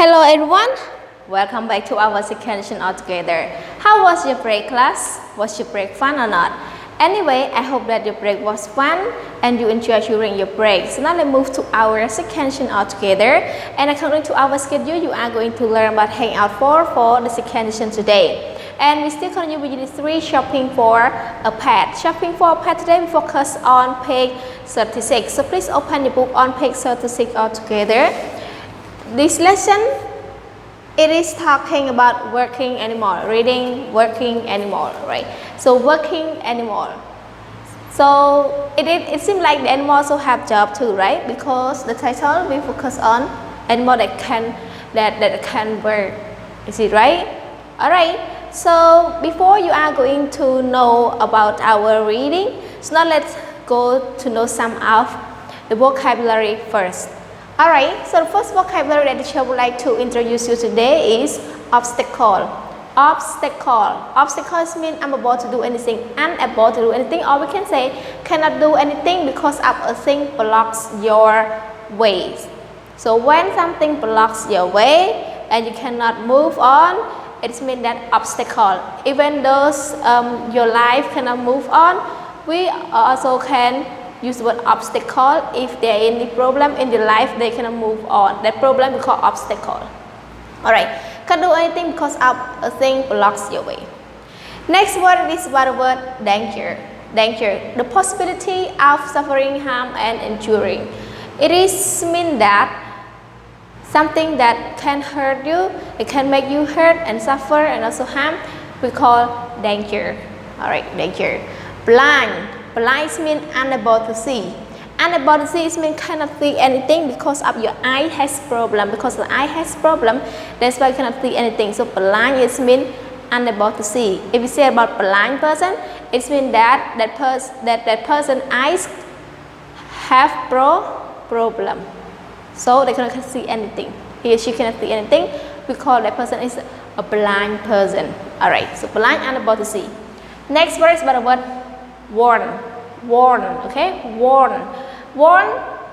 Hello everyone, welcome back to our second session altogether. How was your break class? Was your break fun or not? Anyway, I hope that your break was fun and you enjoyed during your break. So now let's move to our second session altogether. And according to our schedule, you are going to learn about Hangout 4 for the second session today. And we still continue with Unit 3, shopping for a pet. Shopping for a pet today, we focus on page 36. So please open the book on page 36 altogether. This lesson, it is talking about working animal, reading working animal, right? So working animal. So it seems like the animal also have job too, right? Because the title we focus on animal that can work. Is it right? All right. So before you are going to know about our reading, so now let's go to know some of the vocabulary first. Alright, so the first vocabulary that the teacher would like to introduce you today is obstacle. Obstacle. Obstacles mean unable to do anything, unable to do anything, or we can say cannot do anything because of a thing blocks your way. So when something blocks your way and you cannot move on, it means that obstacle. Even though your life cannot move on, we also can use the word obstacle. If there is any problem in your life, they cannot move on. That problem we call obstacle. Alright, can't do anything because of a thing blocks your way. Next word is the word danger. Danger, the possibility of suffering, harm and injury. It is mean that something that can hurt you, it can make you hurt and suffer and also harm, we call danger. Alright, danger. Blind. Blind means unable to see. Unable to see means cannot see anything because of your eye has problem. Because the eye has problem, that's why you cannot see anything. So blind is mean unable to see. If we say about blind person, it means that that person eyes have problem. So they cannot see anything. He or she cannot see anything. We call that person is a blind person. Alright, so blind, unable to see. Next word is about the word warn. Warn, okay? Warn. Warn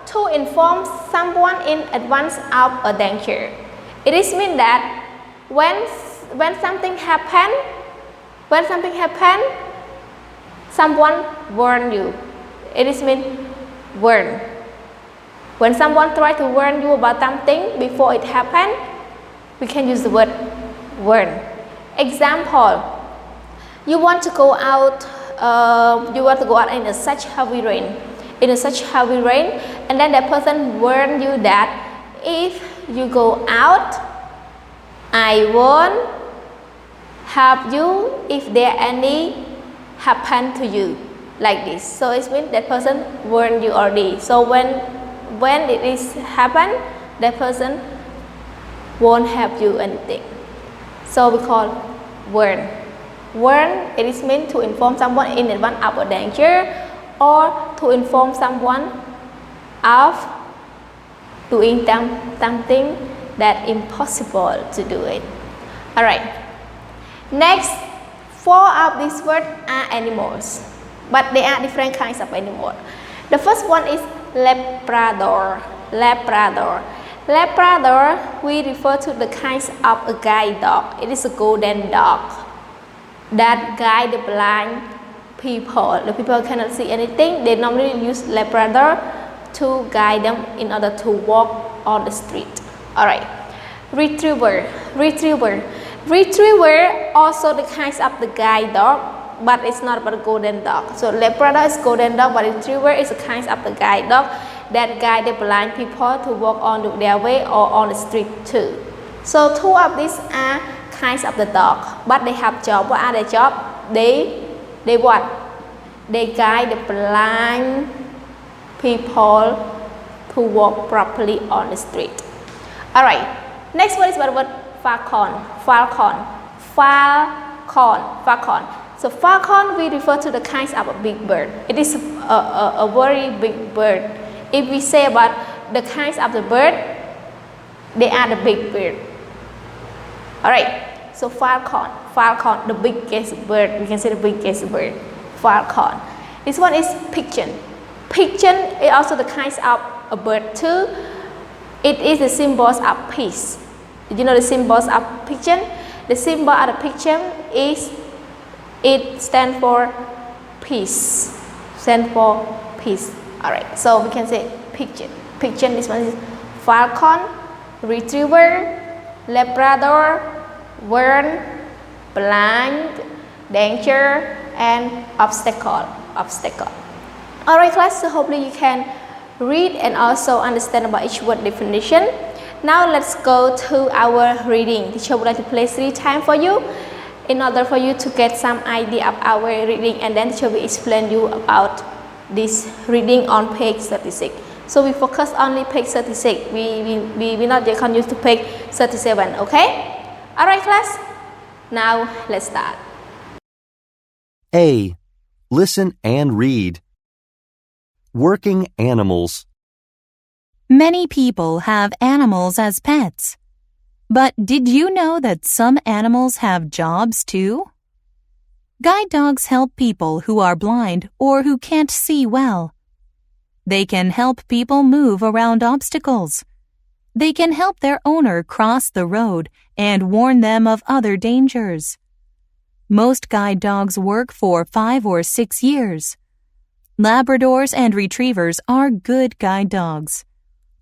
to inform someone in advance of a danger. It is mean that when something happen, someone warn you. It is mean warn. When someone try to warn you about something before it happen, we can use the word warn. Example, you want to go out in a such heavy rain, and then that person warn you that if you go out, I won't help you if there any happen to you, like this. So it means that person warned you already. So when it is happen, that person won't help you anything. So we call warn. Warn, it is meant to inform someone in advance of a danger or to inform someone of doing something that impossible to do it. Alright. Next, four of these words are animals, but they are different kinds of animals. The first one is Labrador. Labrador. Labrador, we refer to the kinds of a guide dog. It is a golden dog that guide the blind people. The people cannot see anything. They normally use Labrador to guide them in order to walk on the street. Alright. Retriever. Retriever. Retriever also the kinds of the guide dog, but it's not about a golden dog. So Labrador is golden dog, but Retriever is the kinds of the guide dog that guide the blind people to walk on their way or on the street too. So two of these are kinds of the dog, but they have job. What are their job? They what? They guide the blind people to walk properly on the street. Alright, next one is about the word falcon. Falcon. Falcon. Falcon. So falcon, we refer to the kinds of a big bird. It is a very big bird. If we say about the kinds of the bird, they are the big bird. Alright, so falcon, falcon, the biggest bird, we can say the biggest bird, falcon. This one is pigeon. Pigeon is also the kinds of a bird too. It is the symbols of peace. Did you know the symbols of pigeon? The symbol of the pigeon is, it stands for peace. Stand for peace. Alright, so we can say pigeon. Pigeon, this one is falcon, retriever, Labrador, wern, blind, danger, and obstacle. Alright class, so hopefully you can read and also understand about each word definition. Now let's go to our reading. Teacher would like to play 3 times for you in order for you to get some idea of our reading, and then teacher will explain you about this reading on page 36. So we focus only page 36. We not yet continue to page 37, okay? Alright class, now let's start. A. Listen and read. Working animals. Many people have animals as pets. But did you know that some animals have jobs too? Guide dogs help people who are blind or who can't see well. They can help people move around obstacles. They can help their owner cross the road and warn them of other dangers. Most guide dogs work for 5 or 6 years. Labradors and retrievers are good guide dogs.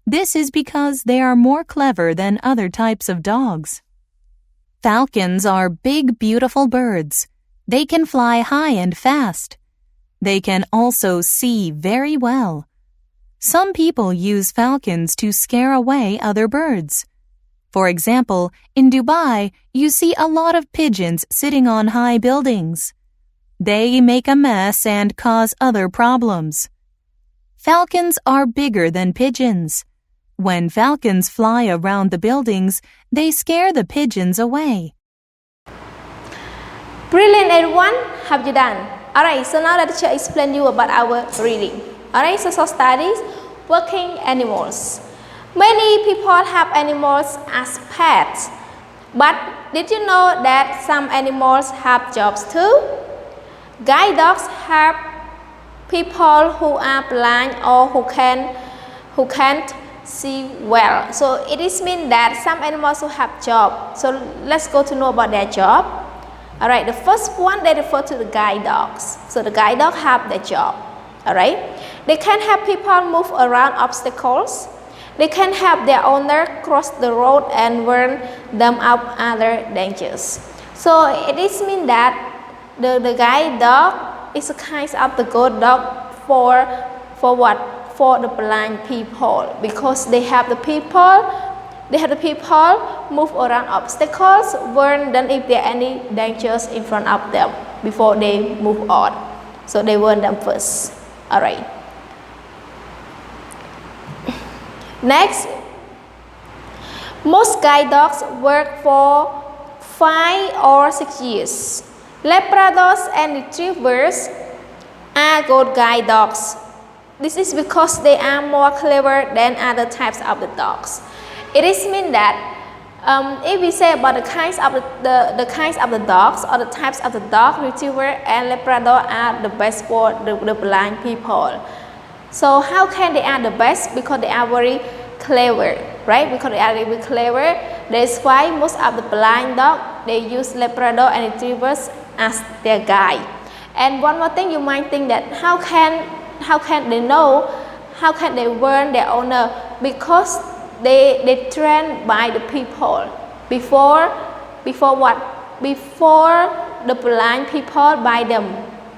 This is because they are more clever than other types of dogs. Falcons are big, beautiful birds. They can fly high and fast. They can also see very well. Some people use falcons to scare away other birds. For example, in Dubai, you see a lot of pigeons sitting on high buildings. They make a mess and cause other problems. Falcons are bigger than pigeons. When falcons fly around the buildings, they scare the pigeons away. Brilliant everyone, have you done? Alright, so now let the teacher explain you about our reading. Alright, so studies, working animals. Many people have animals as pets. But did you know that some animals have jobs too? Guide dogs help people who are blind or who can't see well. So it is mean that some animals who have job. So let's go to know about their job. Alright, the first one they refer to the guide dogs. So the guide dog have their job. Alright, they can help people move around obstacles. They can help their owner cross the road and warn them of other dangers. So it is mean that the guide dog is a kind of the good dog for what? For the blind people, because they have the people move around obstacles, warn them if there are any dangers in front of them before they move on. So they warn them first. Alright. Next, most guide dogs work for 5 or 6 years. Labradors and retrievers are good guide dogs. This is because they are more clever than other types of the dogs. It is mean that if we say about the kinds of the dogs or the types of the dog, retriever and Labrador are the best for the blind people. So how can they are the best? Because they are very clever, right? Because they are very clever. That's why most of the blind dog they use Labrador and retrievers as their guide. And one more thing, you might think that how can they know? How can they warn their owner? Because they train by the people. Before what? Before the blind people buy them,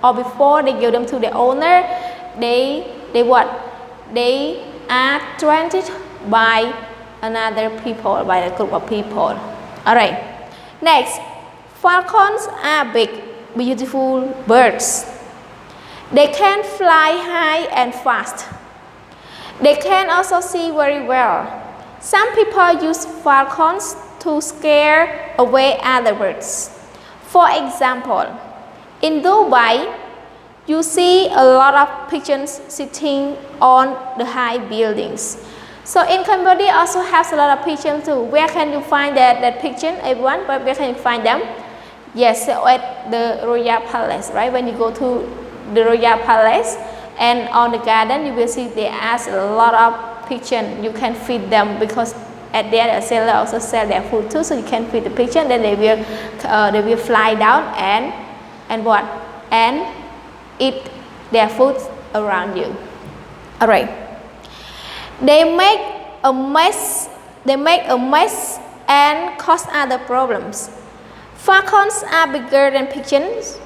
or before they give them to the owner, they are trained by another people, by a group of people. Alright. Next, falcons are big, beautiful birds. They can fly high and fast. They can also see very well. Some people use falcons to scare away other birds. For example, in Dubai, you see a lot of pigeons sitting on the high buildings. So in Cambodia also has a lot of pigeons too. Where can you find that pigeon, everyone? Where can you find them? Yes, at the Royal Palace, right? When you go to the Royal Palace and on the garden, you will see there are a lot of pigeons. You can feed them because At there, the seller also sell their food too, so you can feed the pigeon. Then they will fly down and what? And eat their food around you. All right. They make a mess. They make a mess and cause other problems. Falcons are bigger than pigeons.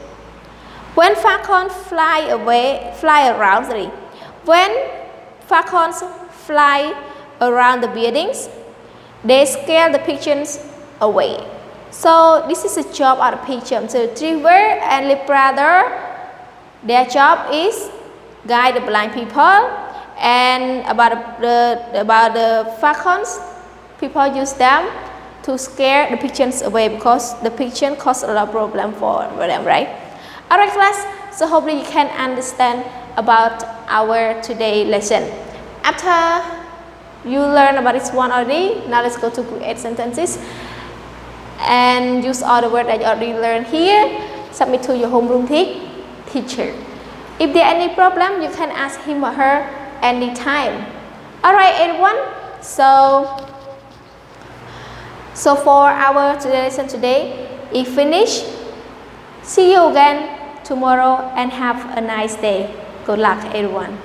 When falcons fly around, when falcons fly around the buildings, they scare the pigeons away. So this is the job of the pigeon. So Thur and Lip brother, their job is guide the blind people. And about the falcons, people use them to scare the pigeons away because the pigeon cause a lot of problem for them, right? Alright class, so hopefully you can understand about our today lesson. After you learn about this one already, now let's go to create sentences and use all the words that you already learned here. Submit to your homeroom teacher. If there are any problem, you can ask him or her anytime. Alright everyone, so for our today lesson today is finished. See you again tomorrow and have a nice day. Good luck everyone.